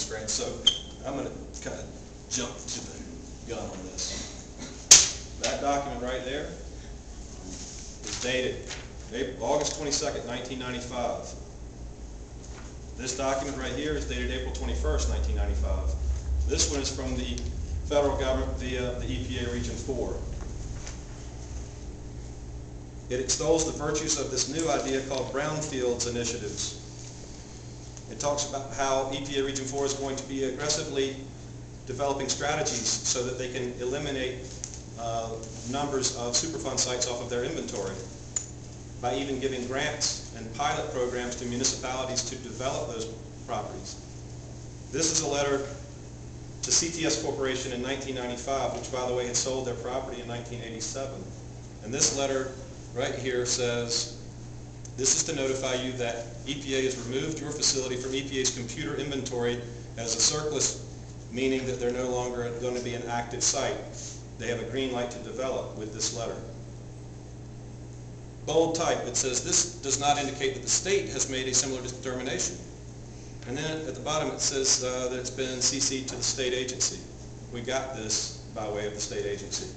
constraints. So I'm going to kind of jump to the gun on this. That document right there is dated August 22nd, 1995. This document right here is dated April 21st, 1995. This one is from the federal government via the EPA Region 4. It extols the virtues of this new idea called brownfields initiatives. It talks about how EPA Region 4 is going to be aggressively developing strategies so that they can eliminate numbers of Superfund sites off of their inventory by even giving grants and pilot programs to municipalities to develop those properties. This is a letter to CTS Corporation in 1995, which, by the way, had sold their property in 1987. And this letter right here says, this is to notify you that EPA has removed your facility from EPA's computer inventory as a surplus, meaning that they're no longer going to be an active site. They have a green light to develop with this letter. Bold type, it says, this does not indicate that the state has made a similar determination. And then at the bottom it says that it's been CC'd to the state agency. We got this by way of the state agency.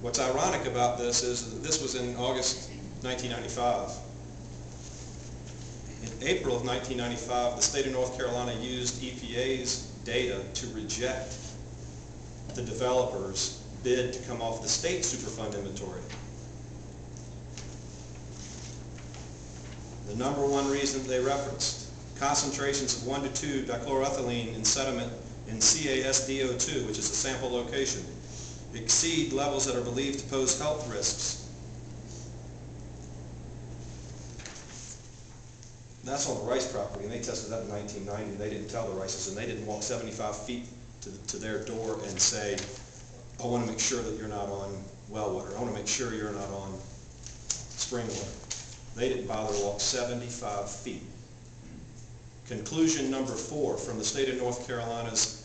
What's ironic about this is that this was in August 1995. In April of 1995, the state of North Carolina used EPA's data to reject the developer's bid to come off the state Superfund inventory. The number one reason they referenced, concentrations of 1 to 2 dichloroethylene in sediment in CASDO2, which is a sample location, exceed levels that are believed to pose health risks. That's on the Rice property, and they tested that in 1990. They didn't tell the Rices, and they didn't walk 75 feet to their door and say, I want to make sure that you're not on well water. I want to make sure you're not on spring water. They didn't bother to walk 75 feet. Conclusion number 4 from the state of North Carolina's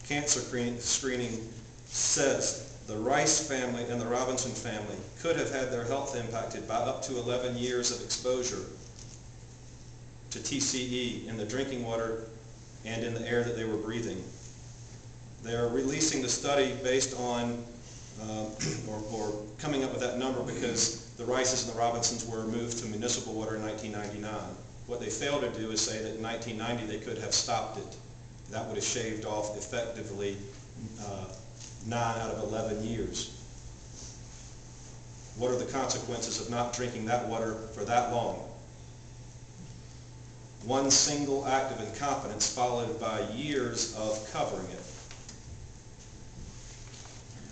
cancer screening says the Rice family and the Robinson family could have had their health impacted by up to 11 years of exposure to TCE in the drinking water and in the air that they were breathing. They are releasing the study based on or coming up with that number because the Rices and the Robinsons were moved to municipal water in 1999. What they failed to do is say that in 1990 they could have stopped it. That would have shaved off effectively 9 out of 11 years. What are the consequences of not drinking that water for that long? One single act of incompetence followed by years of covering it.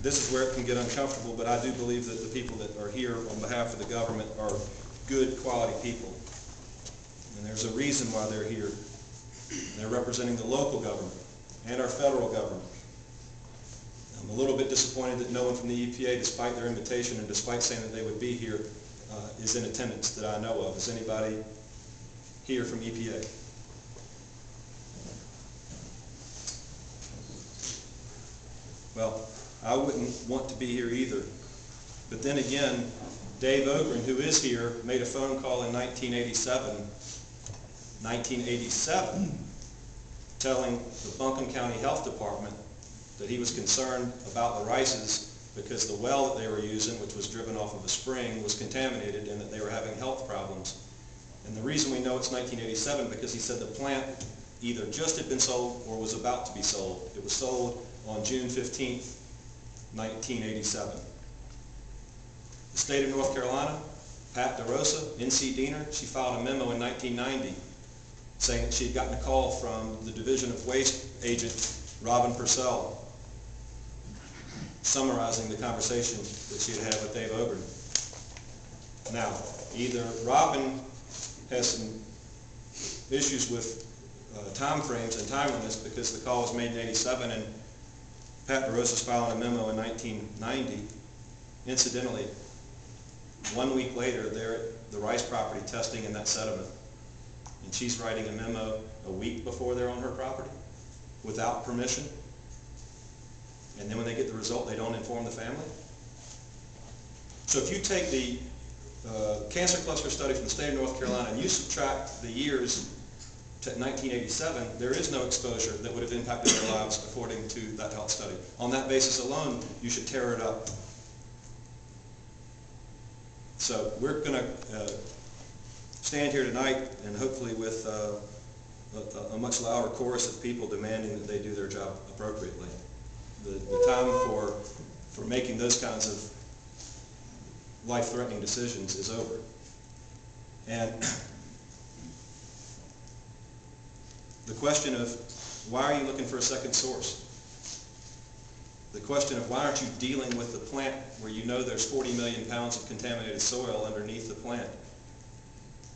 This is where it can get uncomfortable, but I do believe that the people that are here on behalf of the government are good, quality people. And there's a reason why they're here. They're representing the local government and our federal government. I'm a little bit disappointed that no one from the EPA, despite their invitation and despite saying that they would be here, is in attendance that I know of. Is anybody here from EPA? Well, I wouldn't want to be here either. But then again, Dave Ogren, who is here, made a phone call in 1987, telling the Buncombe County Health Department that he was concerned about the Rices because the well that they were using, which was driven off of a spring, was contaminated and that they were having health problems. And the reason we know it's 1987 because he said the plant either just had been sold or was about to be sold. It was sold on June 15th, 1987. The state of North Carolina, Pat DeRosa, NC Diener, she filed a memo in 1990 saying that she had gotten a call from the Division of Waste agent Robin Purcell summarizing the conversation that she had had with Dave Ogren. Now, either Robin has some issues with time frames and timeliness because the call was made in 87 and Pat DeRosa's filing a memo in 1990. Incidentally, 1 week later, they're at the Rice property testing in that sediment. And she's writing a memo a week before they're on her property without permission. And then when they get the result, they don't inform the family. So if you take the cancer cluster study from the state of North Carolina and you subtract the years 1987, there is no exposure that would have impacted their lives according to that health study. On that basis alone, you should tear it up. So we're going to stand here tonight and hopefully with a much louder chorus of people demanding that they do their job appropriately. The time for making those kinds of life-threatening decisions is over. And the question of why are you looking for a second source? The question of why aren't you dealing with the plant where you know there's 40 million pounds of contaminated soil underneath the plant?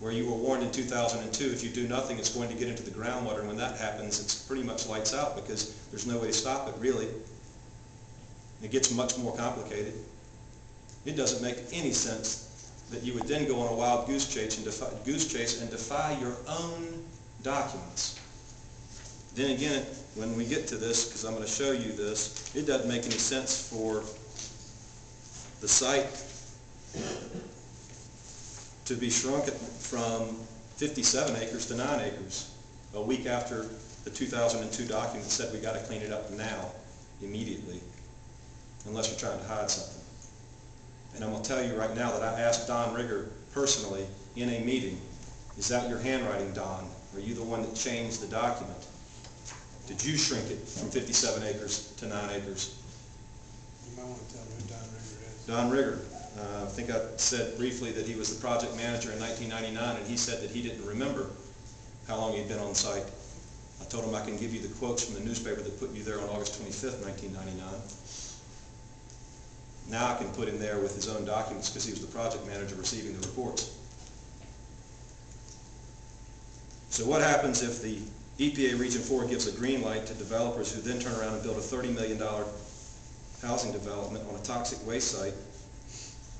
Where you were warned in 2002, if you do nothing, it's going to get into the groundwater, and when that happens, it's pretty much lights out because there's no way to stop it, really. It gets much more complicated. It doesn't make any sense that you would then go on a wild goose chase and defy your own documents. Then again, when we get to this, because I'm going to show you this, it doesn't make any sense for the site to be shrunk from 57 acres to 9 acres a week after the 2002 document said we got to clean it up now, immediately, unless you're trying to hide something. And I'm going to tell you right now that I asked Don Rigger personally in a meeting, is that your handwriting, Don? Are you the one that changed the document? Did you shrink it from 57 acres to 9 acres? You might want to tell me who Don Rigger is. Don Rigger. I think I said briefly that he was the project manager in 1999, and he said that he didn't remember how long he'd been on site. I told him I can give you the quotes from the newspaper that put you there on August 25th, 1999. Now I can put him there with his own documents because he was the project manager receiving the reports. So what happens if the EPA Region 4 gives a green light to developers who then turn around and build a $30 million housing development on a toxic waste site,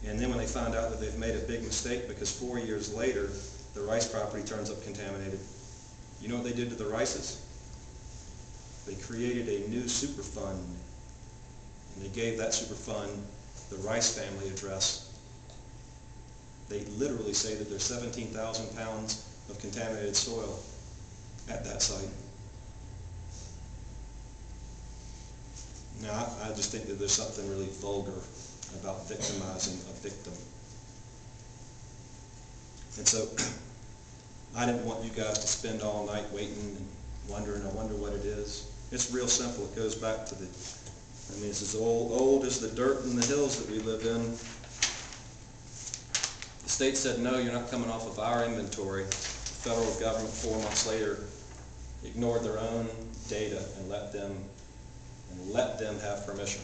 and then when they find out that they've made a big mistake because 4 years later the rice property turns up contaminated, you know what they did to the rices? They created a new super fund, and they gave that super fund the Rice family address. They literally say that there's 17,000 pounds of contaminated soil at that site. Now, I just think that there's something really vulgar about victimizing a victim. And so, I didn't want you guys to spend all night waiting and wondering, I wonder what it is. It's real simple. It goes back to it's as old as the dirt and the hills that we live in. The state said, no, you're not coming off of our inventory. The federal government 4 months later ignored their own data and let them have permission.